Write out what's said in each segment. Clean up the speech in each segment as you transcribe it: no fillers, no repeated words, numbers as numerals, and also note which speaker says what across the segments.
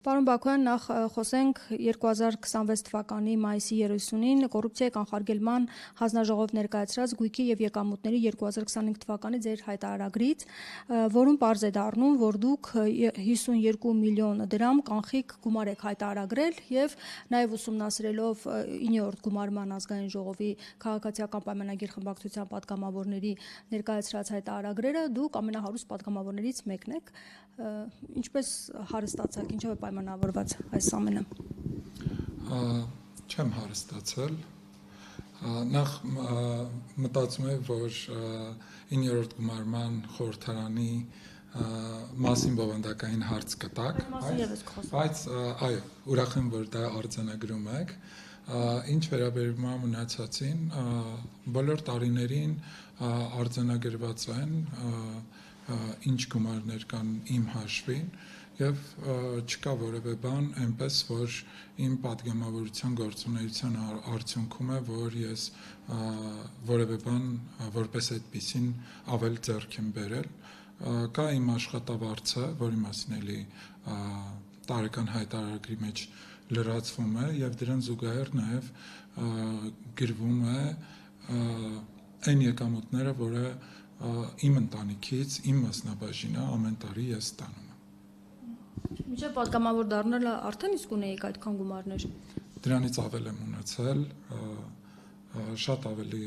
Speaker 1: Պարոն Բաքոյան, նախ խոսենք 2026 թվականի մայիսի 30-ին կոռուպցիայի կանխարգելման հանձնաժողով ներկայացրած գույքի եւ եկամուտների 2025 թվականի ձեր հայտարարագրից, որում պարզ է դառնում, որ դուք 52 միլիոն դրամ կանխիկ գումար եք հայտարարել եւ նաեւ ուսումնասիրելով 9-րդ գումարման ազգային ժողովի քաղաքացիական պայմանագիր խմբակցության պատգամավորների ներկայացրած հայտարարագրերը, դուք ամենահարուստ պատգամավորներից մեկն եք, ինչպես հարստացաք, ինչով է պայմանավորված այս ամենը։
Speaker 2: Չեմ հարստացել, նախ մտածում եմ, որ 9-րդ գումարման խորհրդարանի մասին բովանդակային հարց կտակ, բայց այո, ուրախ եմ, որ դա արձանագրում եք, ինչ վերաբերում է մնացածին, բոլոր տարիներին արձանագրված են ինչ գումարներ կան իմ հաշվին եւ չկա որևէ բան այնպես, որ իմ պատգամավորության գործունեության արդյունքում է, որ ես որևէ բան որպես այդպեսին ավել ձեռք եմ բերել, կա իմ աշխատավարձը, որի մասին էլի տարեկան հայտարարագրի մեջ լրացվում է եւ դրան զուգահեռ նաեւ գրվում է այն եկամուտները, որը իմ ընտանիքից, իմ մասնաբաժինը ամեն տարի ես ստանում եմ։
Speaker 1: Մինչև պատգամավոր դառնալը արդեն իսկ ունեիք այդքան գումարներ։
Speaker 2: Դրանից ավել եմ ունեցել, շատ ավելի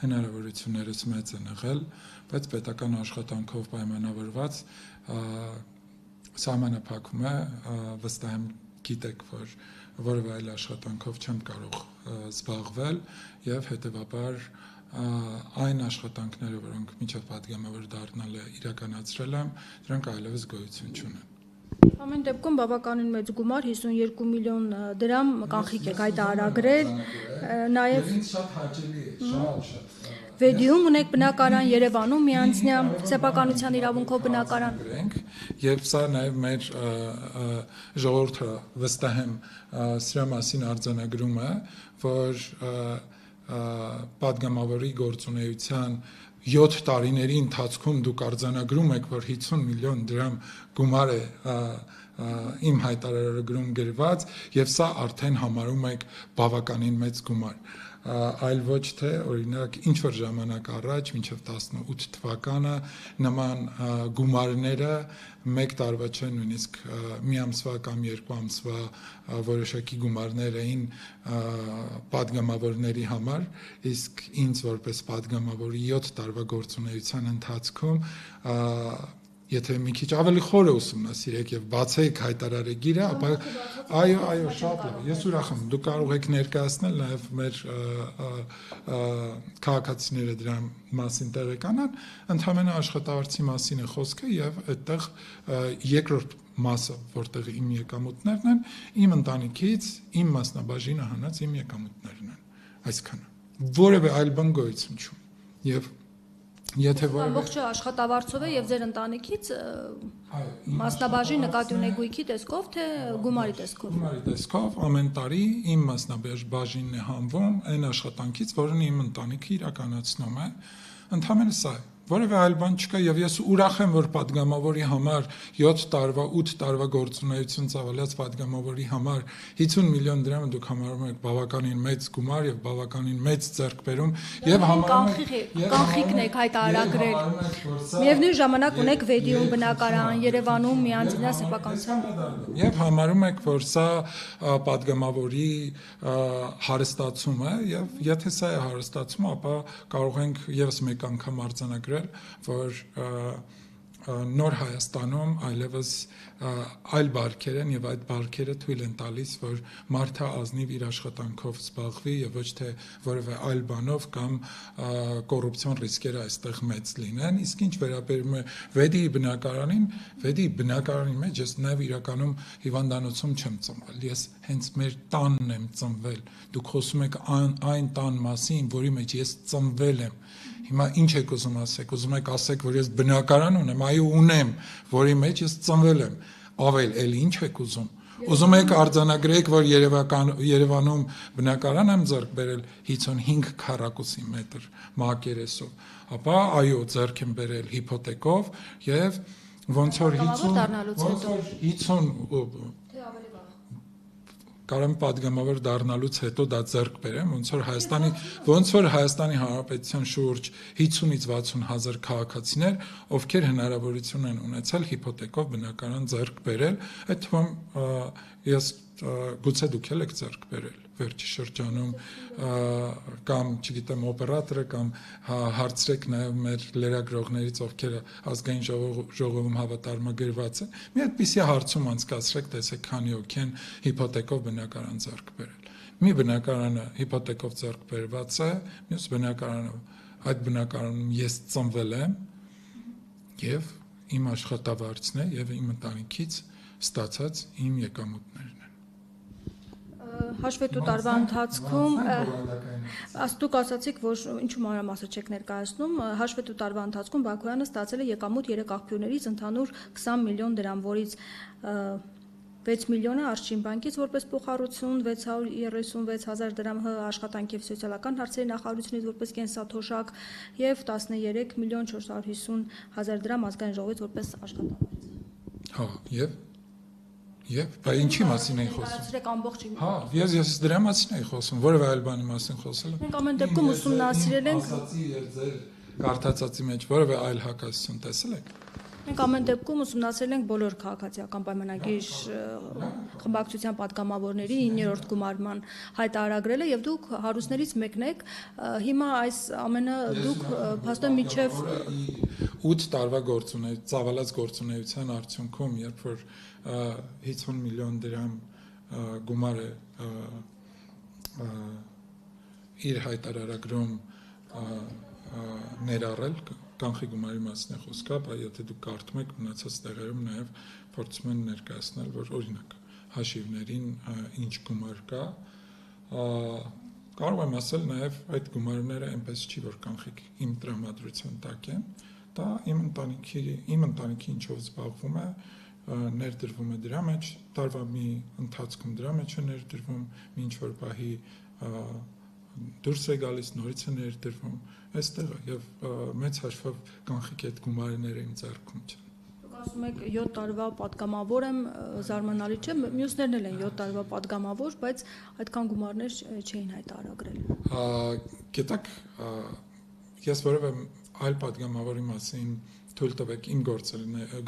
Speaker 2: հնարավորություններս մեծ են եղել, բայց պետական աշխատանքով պայմանավորված սահմանափակում է, վստահ եմ գիտեք, որ որևէ այլ աշխատանքով չեմ կարող զբաղվել եւ հետեւաբար այն աշխատանքները, որոնք մինչև պատգամավոր դառնալը իրականացրել եմ, դրանք այլևս գոյություն չունեն։
Speaker 1: Ամեն դեպքում բավականին մեծ գումար 52 միլիոն դրամ կանխիկ եք հայտարարել, նաև
Speaker 2: ինձ շատ հաճելի է, շատ
Speaker 1: Վեդիում ունեք բնակարան, Երևանում միանձնյա սեփականության իրավունքով բնակարան։
Speaker 2: Եվ սա նաև մեր ժողովուրդը վստահ եմ սրա մասին արձանագրում է, որ պատգամավորի գործունեության 7 տարիների ընթացքում դուք արձանագրում եք, որ 50 միլիոն դրամ գումար է իմ հայտարարագրում գրված եւ սա արդեն համարում եք բավականին մեծ գումար, այլ ոչ թե օրինակ ինչ որ ժամանակ առաջ մինչև 18 թվականը նման գումարները մեկ տարվա չէ, նույնիսկ մի ամսվա կամ երկու ամսվա որոշակի գումարներ էին պատգամավորների համար, իսկ ինձ որպես պատգամավորի 7 տարվա գործունեության ընթացքում եթե մի քիչ ավելի խորը ուսումնասիրեք եւ բացեք հայտարարագիրը, ապա այո, շատ լավ։ Ես ուրախ եմ, դուք կարող եք ներկայացնել նաեւ մեր քաղաքացիները դրա մասին տեղեկանան, ընդհանրապես աշխատավարձի մասին է խոսքը եւ այդտեղ երկրորդ մասը, որտեղ իմ եկամուտներն են, իմ ընտանիքից, իմ մասնաբաժինը հանած իմ եկամուտներն են։ Այսքանը։ Որևէ այլ բան գոյություն չունի։ Եվ եթե
Speaker 1: ամբողջ աշխատավարձով է եւ ձեր ընտանիքից մասնաբաժին նկատի ունեք գույքի տեսքով, թե գումարի տեսքով։
Speaker 2: Գումարի տեսքով ամեն տարի իմ մասնաբաժինն է հանվում այն աշխատանքից, որն իմ ընտանիքը իրականացնում է, ընդհանրապես սա է։ Որևէ այլ բան չկա եւ ես ուրախ եմ, որ պատգամավորի համար 7 տարվա, 8 տարվա գործունեություն ծավալած պատգամավորի համար 50 միլիոն դրամը դուք համարում եք բավականին մեծ գումար եւ բավականին մեծ ձեռքբերում եւ
Speaker 1: կանխիկն եք հայտարարագրել։ Միևնույն ժամանակ ունեք Վեդիում բնակարան, Երևանում միանձնյա սեփականության։
Speaker 2: Եվ համարում եք, որ սա պատգամավորի հարստացում է եւ եթե սա է հարստացումը, ապա կարող ենք եւս մեկ անգամ արձանագրել որ նոր Հայաստանում այլևս այլ բարքեր են եւ այդ բարքերը թույլ են տալիս, որ մարդը ազնիվ իր աշխատանքով զբաղվի եւ ոչ թե որևէ այլ բանով կամ կոռուպցիոն ռիսկերը այստեղ մեծ լինեն, իսկ ինչ վերաբերում է Վեդի բնակարանի մեջ ես նաեւ իրականում հիվանդանոցում չեմ ծնվել, ես հենց մեր տանն եմ ծնվել, դուք խոսում եք այն տան մասին, որի մեջ ես ծնվել եմ, հիմա ինչ եք ուզում ասեք, ուզում եք ասեք, որ ես բնակարան ունեմ, այո ունեմ, որի մեջ ես ծնվել եմ, ավել էլի ինչ եք ուզում, ուզում եք արձանագրեք, որ Երևանում բնակարան եմ ձեռք բերել 55 քառակուսի մետր մակերեսով, ապա այո ձեռք եմ բերել հիփոթեկով եւ ոնց որ 50 կարամ падգամավոր դառնալուց հետո դա ձեռք բերեմ, ոնց որ Հայաստանի Հանրապետության շուրջ 50-ից 60 հազար քաղաքացիներ, ովքեր հնարավորություն են ունեցել հիփոթեկով բնակարան ձեռք բերել, այդ թվում ես գուցե դուք եք ձեռք բերել վերջի շրջանում կամ չգիտեմ օպերատորը կամ հարցրեք նաև մեր լրագրողներից, ովքեր ազգային ժողովում հավատարմագրված են, մի այդպիսի հարցում անցկացրեք, տեսեք քանի հոգի են հիփոթեկով բնակարան ձեռք բերել։ Մի բնակարանը հիփոթեկով ձեռք բերված է, մյուս բնակարանը այդ բնակարանում ես ծնվել եմ եւ իմ աշխատավարձն է եւ իմ ընտանիքից ստացած իմ եկամուտներն են։
Speaker 1: Հաշվետու տարվա ընթացքում դուք ասացիք, որ ինչու մանրամասը չեք ներկայացնում, հաշվետու տարվա ընթացքում Բաքոյանը ստացել է եկամուտ 3 աղբյուրներից ընդհանուր 20 միլիոն դրամ, որից 6 միլիոնը Արշին բանկից որպես փոխառություն, 636,000 դրամ ՀՀ աշխատանքի և սոցիալական հարցերի նախարարությունից որպես կենսաթոշակ եւ 13 միլիոն 450,000 դրամ ազգային ժողովից որպես աշխատավարձ։
Speaker 2: Հա, եւ բա ինչի մասին էի խոսում։
Speaker 1: Ամբողջ։
Speaker 2: Հա, ես դրա մասին էի խոսում, որևէ այլ բանի մասին խոսել եմ։
Speaker 1: Մենք ամեն դեպքում ուսումնասիրել ենք
Speaker 2: ասացի եւ ձեր կարդացածի մեջ որևէ այլ հակասություն տեսել եք։
Speaker 1: Մենք ամեն դեպքում ուսումնասիրել ենք բոլոր քաղաքացիական պայմանագիր խմբակցության պատգամավորների 9-րդ գումարման հայտարարագրելը եւ դուք հարուստներից մեկն եք, հիմա այս ամենը դուք փաստորեն միջև
Speaker 2: 8 տարվա ծավալած գործունեության արդյունքում, երբ որ 50 միլիոն դրամ գումար է իր հայտարարագրում ներառել, կանխի գումարի մասն է խոսքը, բայց եթե դուք կարդում եք մնացած տեղերում նաև փորձում են ներկայացնել, որ օրինակ հաշիվներին ինչ գումար կա, կարող եմ ասել նաև այդ գումարները այնպես չի, որ կանխիկ իմ տրամադրության տակ են, դա իմ ընտանիքի ինչով զբաղվում է, ներդրվում է դրա մեջ, տարվա մի ընթացքում դրա մեջ է ներդրվում, ինչ որ պահի դուրս է գալիս, նորից է ներդրվում, այստեղ է եւ մեծ հաշվով կանխիկ այդ գումարները իմ ձեռքում չեն։
Speaker 1: Դուք ասում եք 7 տարվա պատգամավոր եմ, զարմանալի չէ, մյուսներն էլ են 7 տարվա պատգամավոր, բայց այդքան գումարներ չէին հայտարարագրել։
Speaker 2: Գիտեք, ես որևէ այլ պատգամավորի մասին թույլ տվեք իմ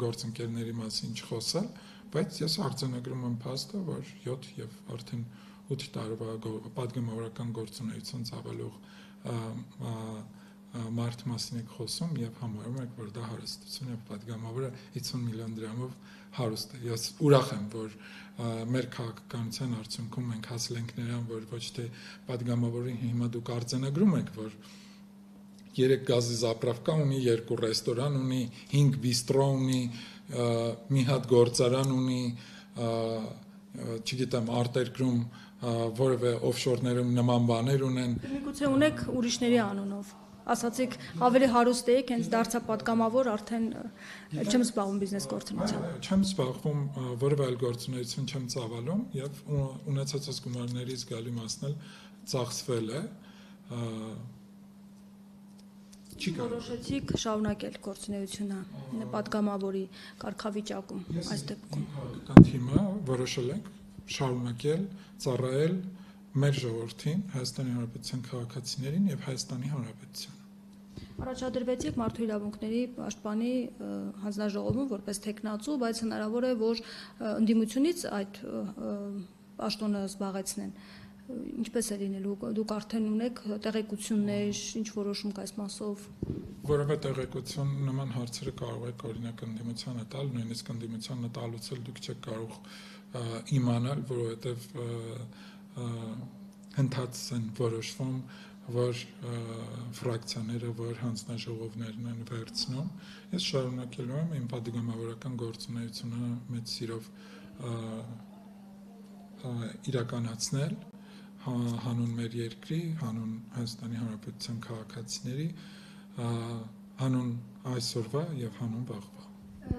Speaker 2: գործընկերների մասին չխոսել, բայց ես արձանագրում եմ փաստը, որ 7 եւ արդեն 8 տարվա պատգամավորական գործունեություն ծավալող մարդ մասին եք խոսում եւ համարում եք, որ դա հարստություն է, պատգամավորը 50 միլիոն դրամով հարուստ է։ Ես ուրախ եմ, որ մեր քաղաքականության արդյունքում մենք հասել ենք նրան, որ ոչ թե պատգամավորին հիմա դուք արձանագրում եք, որ 3 գազի զապրավկա ունի, 2 ռեստորան ունի, 5 բիստրո ունի, մի հատ գործարան ունի, չգիտեմ, արտերկրում որևէ օֆշորներում նման բաներ ունեն։
Speaker 1: Միգուցե ունեք ուրիշների անունով։ Ասացիք, ավելի հարուստ եք, հենց դարձա պատգամավոր, արդեն չեմ զբաղվում բիզնես գործունեությամբ։
Speaker 2: Չեմ զբաղվում, որևէ այլ գործունեություն չեմ ծավալում եւ ունեցած գումարներից գալի մասն էլ ծախսվել է։
Speaker 1: Որոշեցիք շարունակել գործունեությունը պատգամավորի կարգավիճակում այս դեպքում։
Speaker 2: Քաղաքական թիմը որոշել ենք շարունակել ծառայել մեր ժողովրդին, Հայաստանի Հանրապետության քաղաքացիներին եւ Հայաստանի Հանրապետությանը։
Speaker 1: Առաջադրվեցիք մարդու իրավունքների պաշտպանի հանձնաժողովում որպես տեխնացու, բայց հնարավոր է, որ ընդդիմությունից այդ պաշտոնը զբաղեցնեն։ Ինչպես է լինելու, դուք արդեն ունեք տեղեկություններ, ինչ որոշում կա այս մասով։
Speaker 2: Որևէ տեղեկություն նման հարցերը կարող եք օրինակ ընդդիմությանը տալ, նույնիսկ ընդդիմությանը տալուց էլ դուք չեք կարող իմանալ, որովհետև հնդած են որոշվում, որ ֆրակցիաները, որ հանձնաժողովներն են վերցնում։ Ես շարունակելու եմ իմ պատգամավորական գործունեությունը մեծ սիրով իրականացնել հանուն մեր երկրի, հանուն Հայաստանի Հանրապետության քաղաքացիների, հանուն այսօրվա եւ հանուն վաղվա։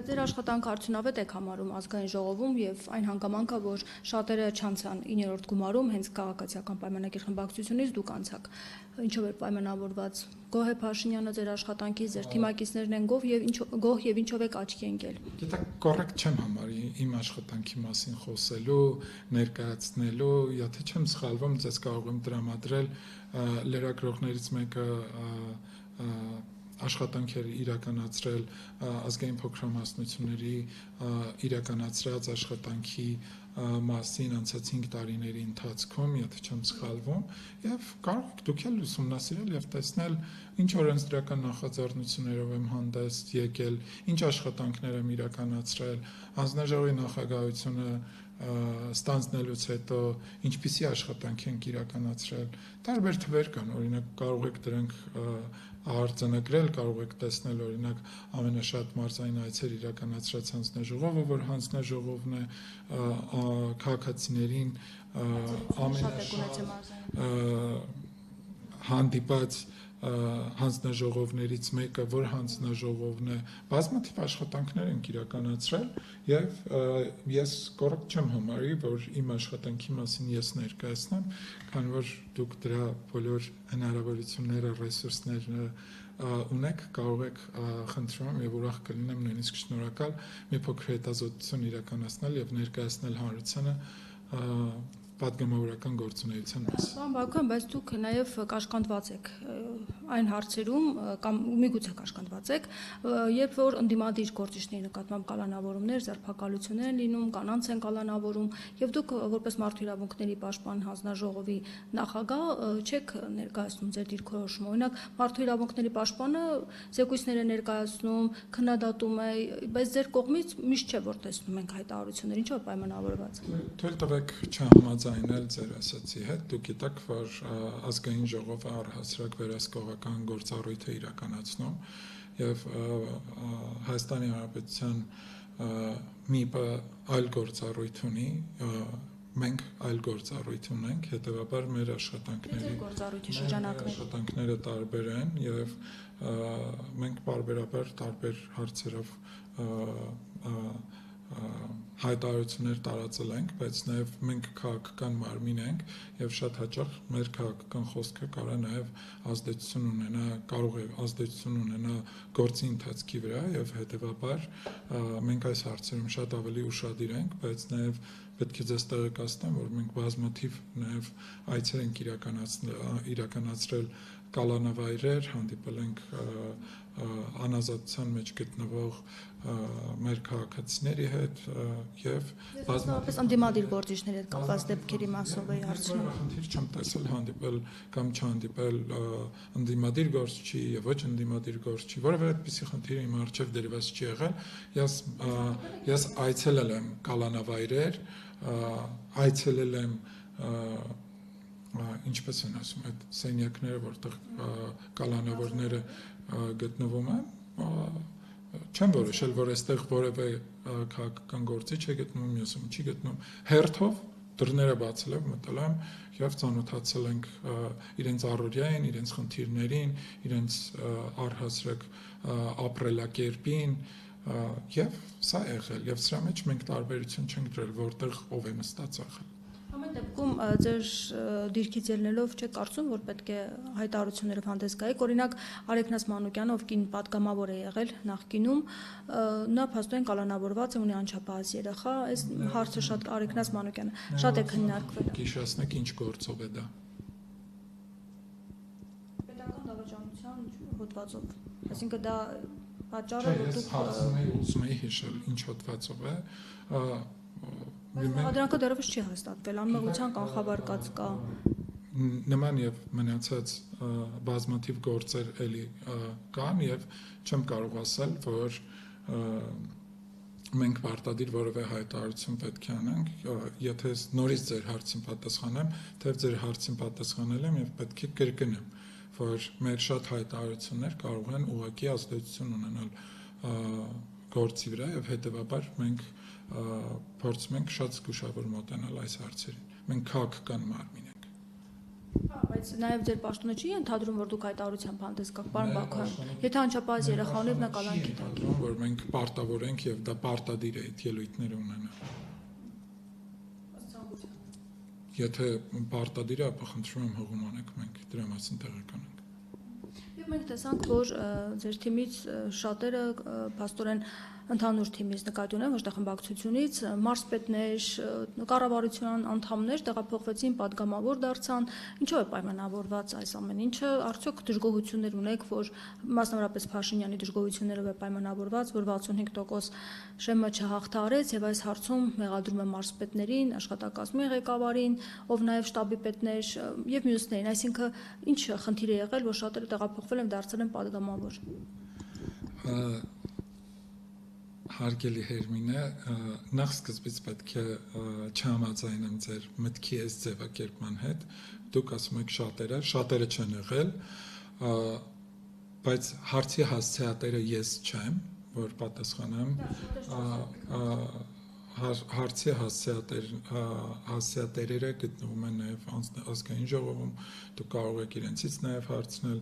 Speaker 1: Ձեր աշխատանքը արդյունավետ եք համարում ազգային ժողովում եւ այն հանգամանքը, որ շատերը չանցան 9-րդ գումարում հենց քաղաքացիական պայմանագիր խմբակցությունից դուք անցաք։ Ինչով էր պայմանավորված։ Գոհ է Փաշինյանը ձեր աշխատանքից, ձեր թիմակիցներն են գոհ եւ ինչով եք աչքի ընկել։
Speaker 2: Գիտեք, կոռեկտ չեմ համարի իմ աշխատանքի մասին խոսելու, ներկայացնելու, եթե չեմ սխալվում, ձեզ կարող եմ տրամադրել լրագրողներից մեկը աշխատանքեր իրականացրել ազգային փոքրամասնությունների իրականացրած աշխատանքի մասին անցած 5 տարիների ընթացքում, եթե չեմ սխալվում, եւ կարող եք դուք էլ ուսումնասիրել եւ տեսնել ինչ օրենսդրական նախաձեռնություններով եմ հանդես եկել, ինչ աշխատանքներ եմ իրականացրել, հանձնաժողովի նախագահությունը ստանձնելուց հետո ինչպիսի աշխատանք ենք իրականացրել, տարբեր թվեր կան, օրինակ կարող եք դրանք արձանագրել, կարող եք տեսնել օրինակ ամենաշատ մարզային այցեր իրականացրած հանձնաժողովը, որ հանձնաժողովն է քաղաքացիներին հանդիպած հանձնաժողովներից մեկը, որ հանձնաժողովն է, բազմաթիվ աշխատանքներ ենք իրականացրել եւ ես կոռեկտ չեմ համարի, որ իմ աշխատանքի մասին ես ներկայացնեմ, քանի որ դուք դրա բոլոր հնարավորությունները, ռեսուրսները ունեք, կարող եք խնդրում եմ եւ ուրախ կլինեմ նույնիսկ շնորհակալ մի փոքր հետազոտություն իրականացնել եւ ներկայացնել հանրությանը պատգամավորական գործունեության մասին։
Speaker 1: Պարոն Բակոյան, բայց դուք նաև կաշկանդված եք այն հարցերում կամ միգուցե կաշկանդված եք, երբ որ ընդդիմադիր գործիչների նկատմամբ կալանավորումներ, ձերբակալություններ են լինում, կանանց են կալանավորում, եւ դուք որպես մարդու իրավունքների պաշտպան հանձնաժողովի նախագահ չեք ներկայացնում ձեր դիրքորոշումը։ Օրինակ, մարդու իրավունքների պաշտպանը զեկույցներ է ներկայացնում, քննադատում է, բայց ձեր կողմից միշտ չէ որ տեսնում ենք հայտարարություններ, ինչով պայմանավորված։
Speaker 2: Թույլ տվեք չհամաձայնել ձեր ասացի հետ, դուք գիտեք, որ ազգային ժողովը առհասարակ վերահսկողական գործառույթ է իրականացնում եւ Հայաստանի Հանրապետության ՄԻՊ-ը այլ գործառույթ ունի, մենք այլ գործառույթ ունենք, հետեւաբար մեր աշխատանքները տարբեր են եւ մենք բարբերաբար տարբեր հարցերով հայտարարություններ տարածել ենք, բայց նաև մենք քաղաքական մարմին ենք եւ շատ հաճախ մեր քաղաքական խոսքը կարող է նաև ազդեցություն ունենա, կարող է ազդեցություն ունենա գործի ընթացքի վրա եւ հետեւաբար մենք այս հարցերում շատ ավելի ուշադիր ենք, բայց նաև պետք է ձեզ տեղեկացնեմ, որ մենք բազմաթիվ նաև այցեր ենք իրականացրել կալանավայրեր, հանդիպել ենք անազատության մեջ գտնվող մեր քաղաքացիների հետ եւ
Speaker 1: բազմապես ընդդիմադիր գործիչների հետ կապված դեպքերի մասով էի հարցնում։
Speaker 2: Խնդիր չեմ տեսել հանդիպել կամ չհանդիպել ընդդիմադիր գործչի եւ ոչ ընդդիմադիր գործչի, որովհետեւ այդպիսի խնդիր իմ առջեւ դրված չի եղել։ Ես այցելել եմ կալանավայրեր, այցելել եմ ինչպես են ասում այդ սենյակները, որտեղ կալանավորները գտնվում են, չեմ որոշել, որ այստեղ որևէ քաղաքական գործիչ է գտնվում, մյուսում չի գտնվում, հերթով դռները բացել եմ, մտել եմ եւ ծանոթացել ենք իրենց առօրյային, իրենց խնդիրներին, իրենց առհասարակ ապրելակերպին եւ սա եղել եւ սրա մեջ մենք տարբերություն չենք դրել, որտեղ ով է նստած եղել։
Speaker 1: Ամեն դեպքում ձեր դիրքից ելնելով չեք կարծում, որ պետք է հայտարարություններով հանդես գայիք։ Օրինակ Արեգնաս Մանուկյանը, ով կին պատգամավոր է եղել նախկինում, նա փաստորեն կալանավորված է, ունի անչափահաս երեխա, այս հարցը շատ Արեգնաս Մանուկյանը շատ է քննարկվել։
Speaker 2: Գիշացնեք ինչ գործով է դա։
Speaker 1: Պետական դավաճանության հոդվածով։ Այսինքն դա պատճառը որ դուք
Speaker 2: ուզում եի հիշել ինչ հոդվածով է։
Speaker 1: Դրանքը դեռևս չի հաստատվել, անմեղության կանխավարկած կա։
Speaker 2: Նման եւ մնացած բազմաթիվ գործեր էլի կան եւ չեմ կարող ասել, որ մենք պարտադիր որևէ հայտարարություն պետք է անենք, եթե նորից ձեր հարցին պատասխանեմ, թեև ձեր հարցին պատասխանել եմ եւ պետք է կրկնեմ, որ մեր շատ հայտարարություններ կարող են ուղղակի ազդեցություն ունենալ գործի վրա եւ հետեւաբար մենք փորձում ենք շատ զգուշավոր մոտենալ այս հարցերին։ Մենք քաղաքական մարմին ենք։
Speaker 1: Բայց նաև ձեր պաշտոնը չի ընդհանրում, որ դուք հայտարարությամբ հանդես գաք, պարոն Բաքոյան։ Եթե անչափահաս երեխան ունի, նա կալանքի տակ է։
Speaker 2: Որ մենք պարտավոր ենք եւ դա պարտադիր է այդ ելույթները ունենալ։ Եթե պարտադիր է, ապա խնդրում եմ հողում անեք, մենք դրա մասին տեղեկանանք։
Speaker 1: Եվ մենք տեսանք, որ ձեր թիմից շատերը փաստորեն ընդհանուր թիմից նկատի ունեն, ոչ թե խմբակցությունից, մարզպետներ, կառավարության անդամներ տեղափոխվեցին, падգամավոր դարձան, ինչով է պայմանավորված այս ամեն ինչը, արդյոք դժգոհություններ ունեք, որ մասնավորապես Փաշինյանի դժգոհություններով է պայմանավորված, որ 65% շեմը չհաղթարեց եւ այս հարցում մեղադրում է մարզպետներին, աշխատակազմի ղեկավարին, ով նաեւ շտաբի պետներ եւ մյուսներին, այսինքն ինչ խնդիր է եղել, որ շատերը տեղափոխվել են, դարձել են падգամավոր։
Speaker 2: Հարգելի Հերմինե, նախ սկզբից պետք է չհամաձայնեմ ձեր մտքի այս ձևակերպման հետ, դուք ասում եք շատերը չեն եղել, բայց հարցի հասցեատերը ես չեմ, որ պատասխանեմ, հարցի հասցեատերերը գտնվում են նաև ազգային ժողովում, դուք կարող եք իրենցից նաև հարցնել,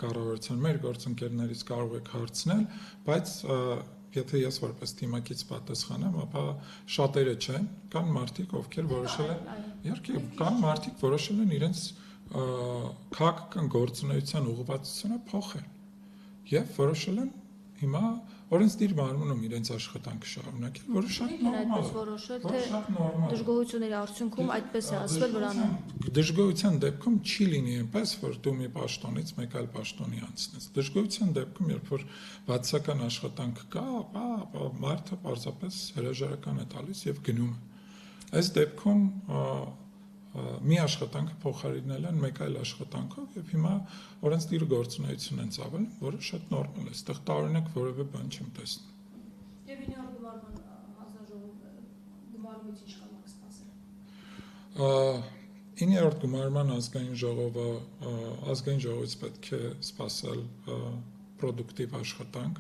Speaker 2: կառավարության մեր գործընկերներից կարող եք հարցնել, բայց եթե ես որպես թիմակից պատասխանեմ, ապա շատերը չեն, կան մարդիկ, ովքեր որոշել են, իհարկե, կան մարդիկ որոշել են իրենց քաղաքական գործունեության ուղղվածությունը փոխել եւ որոշել են հիմա օրենսդիր մարմնում իրենց աշխատանքը շարունակել, որը շատ նորմալ է։
Speaker 1: Որոշել թե դժգոհությունների արդյունքում այդպես է ասվել, որ անեն։
Speaker 2: Դժգոհության դեպքում չի լինի այնպես, որ դու մի պաշտոնից մեկ այլ պաշտոնի անցնես։ Դժգոհության դեպքում, երբ որ բացական աշխատանք կա, ապա մարդը պարզապես հրաժարական է տալիս եւ գնում է։ Այս դեպքում մի աշխատանքը փոխարինել են մեկ այլ աշխատանքով եւ հիմա օրենսդիր գործունեություն են ծավալում, որը շատ նորմալ է, այստեղ տարօրինակ որևէ բան չեմ տեսնում։
Speaker 1: Եվ ինի գումարման հանձնաժողով գումարումից ինչ կարող եք սպասել։
Speaker 2: 9-րդ գումարման ազգային ժողովից պետք է սպասել պրոդուկտիվ աշխատանք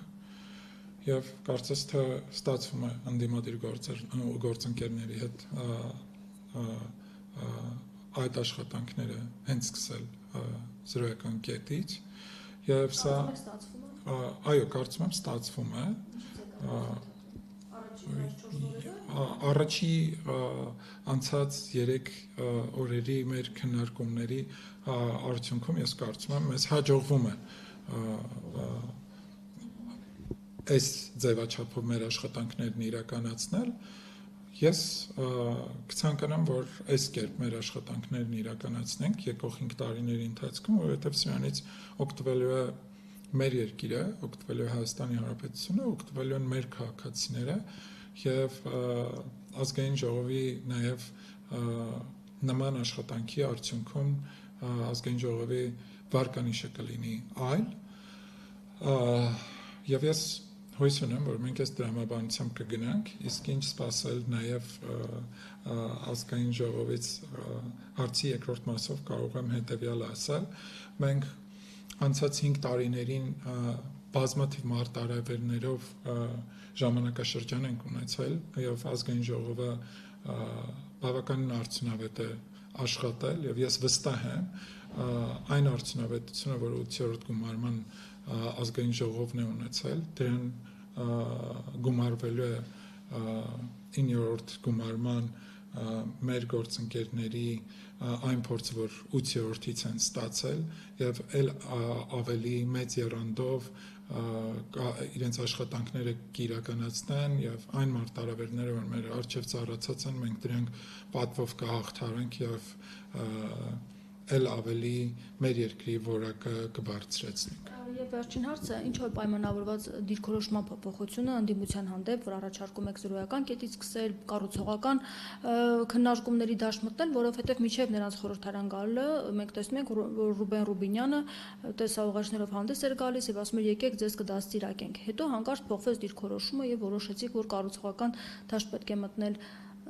Speaker 2: եւ կարծես թե ստացվում է ընդդիմադիր գործընկերների հետ այդ աշխատանքները հենց սկսել զրոյական կետից եւ սա այո, կարծում եմ ստացվում է առաջի անցած 3 օրերի մեր քննարկումների արդյունքում ես կարծում եմ մեզ հաջողվում է այս ձևաչափով մեր աշխատանքներն իրականացնել Ես կցանկանամ, որ այս կերպ մեր աշխատանքներն իրականացնենք եկող 5 տարիների ընթացքում, որովհետև սրանից օգտվելու է մեր երկիրը, օգտվելու է Հայաստանի Հանրապետությունը, օգտվելու են մեր քաղաքացիները եւ ազգային ժողովի նաեւ նման աշխատանքի արդյունքում ազգային ժողովի վարկանիշը կլինի այլ եւ ես հույս ունեմ, որ մենք այս դրամաբանությամբ կգնանք, իսկ ինչ սպասել նաև ազգային ժողովից հարցի երկրորդ մասով կարող եմ հետևյալը ասել, մենք անցած 5 տարիներին բազմաթիվ մարտահրավերներով ժամանակաշրջան ենք ունեցել եւ ազգային ժողովը բավականին արդյունավետ է աշխատել եւ ես վստահ եմ այն արդյունավետությունը, որ 8-րդ գումարման ազգային ժողովն է ունեցել, դրան գումարվելու է 9-րդ գումարման մեր գործընկերների այն փորձը, որ 8-րդից են ստացել եւ ել ավելի մեծ եռանդով իրենց աշխատանքները կիրականացնեն եւ այն մարտահրավերները, որ մեր արժեվ ծառացած են, մենք դրանք պատվով կհաղթարենք եւ ել ավելի մեր երկրի որակը կբարձրացնենք։
Speaker 1: Եվ վերջին հարցը, ինչով է պայմանավորված դիրքորոշման փոփոխությունը ընդդիմության հանդեպ, որ առաջարկում եք զրոյական կետից սկսել, կառուցողական քննարկումների դաշտ մտնել, որովհետև միջև նրանց խորհրդարան գալը մենք տեսնում ենք, որ Ռուբեն Ռուբինյանը տեսաուղերձներով հանդես էր գալիս եւ ասում էր եկեք ձեզ կդաստիարակենք։ Հետո հանկարծ փոխվեց դիրքորոշումը եւ որոշեցիք, որ կառուցողական դաշտ պետք է մտնել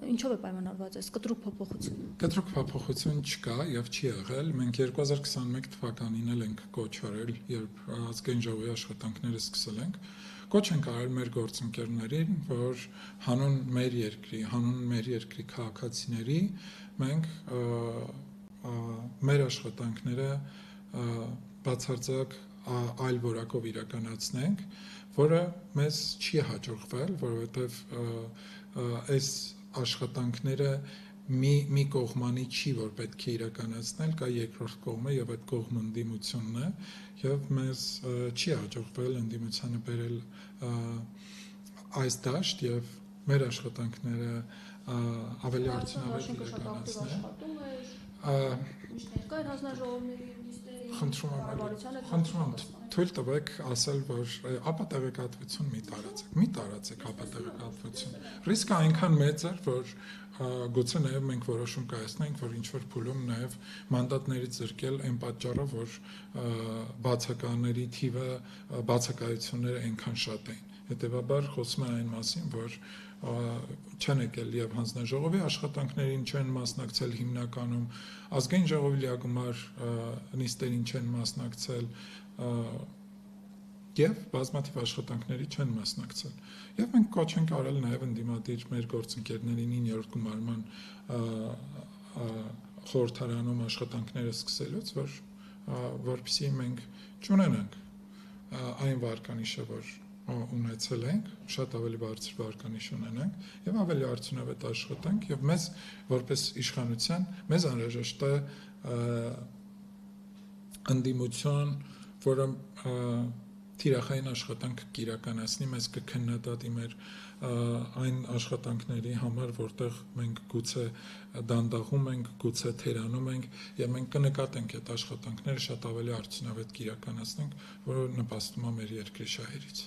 Speaker 1: Ինչով է պայմանավորված այս կտրուկ փոփոխությունը։
Speaker 2: Կտրուկ փոփոխություն չկա եւ չի եղել։ Մենք 2021 թվականին էլ ենք կոչ արել, երբ ազգային ժողովի աշխատանքները սկսել ենք։ Կոչ ենք արել մեր գործընկերներին, որ հանուն մեր երկրի քաղաքացիների մենք մեր աշխատանքները բացարձակ այլ որակով իրականացնենք, որը մեզ չի հաջողվել, որովհետև այս աշխատանքները մի կողմանի չի, որ պետք է իրականացնել, կա երկրորդ կողմը եւ այդ կողմը ընդդիմությունն է եւ մեզ չի հաջողվել ընդդիմությանը բերել այս դաշտ եւ մեր աշխատանքները ավելի արդյունավետ իրականացնել։
Speaker 1: Միշտ կային հանձնաժողովների նիստերի
Speaker 2: Խնդրում եմ թույլ տվեք ասել, որ ապա տեղեկատվություն մի տարածեք ապա տեղեկատվություն։ Ռիսկը այնքան մեծ է, որ գուցե նաև մենք որոշում կայացնենք, որ ինչ-որ փուլում նաև մանդատներից զրկել այն պատճառով, որ բացականների թիվը, բացակայությունները այնքան շատ էին։ Հետևաբար խոսում է այն մասին, որ չեն եկել եւ հանձնաժողովի աշխատանքներին չեն մասնակցել հիմնականում, ազգային ժողովի լիագումար նիստերին չեն մասնակցել եւ բազմաթիվ աշխատանքների չեն մասնակցել։ Եվ մենք կոչ ենք արել նաեւ ընդդիմադիր մեր գործընկերներին 9-րդ գումարման խորհրդարանում աշխատանքները սկսելուց, որպեսզի մենք չունենանք այն վարկանիշը, որ ունեցել ենք, շատ ավելի բարձր վարկանիշ ունենանք եւ ավելի արդյունավետ աշխատանք եւ մեզ որպես իշխանության մեզ անհրաժեշտ է ընդդիմություն, որը թիրախային աշխատանք կիրականացնի, մեզ կքննադատի մեր այն աշխատանքների համար, որտեղ մենք գուցե դանդաղում ենք, գուցե թերանում ենք եւ մենք կնկատենք այդ աշխատանքները շատ ավելի արդյունավետ կիրականացնենք, որը նպաստում է մեր երկրի շահերից։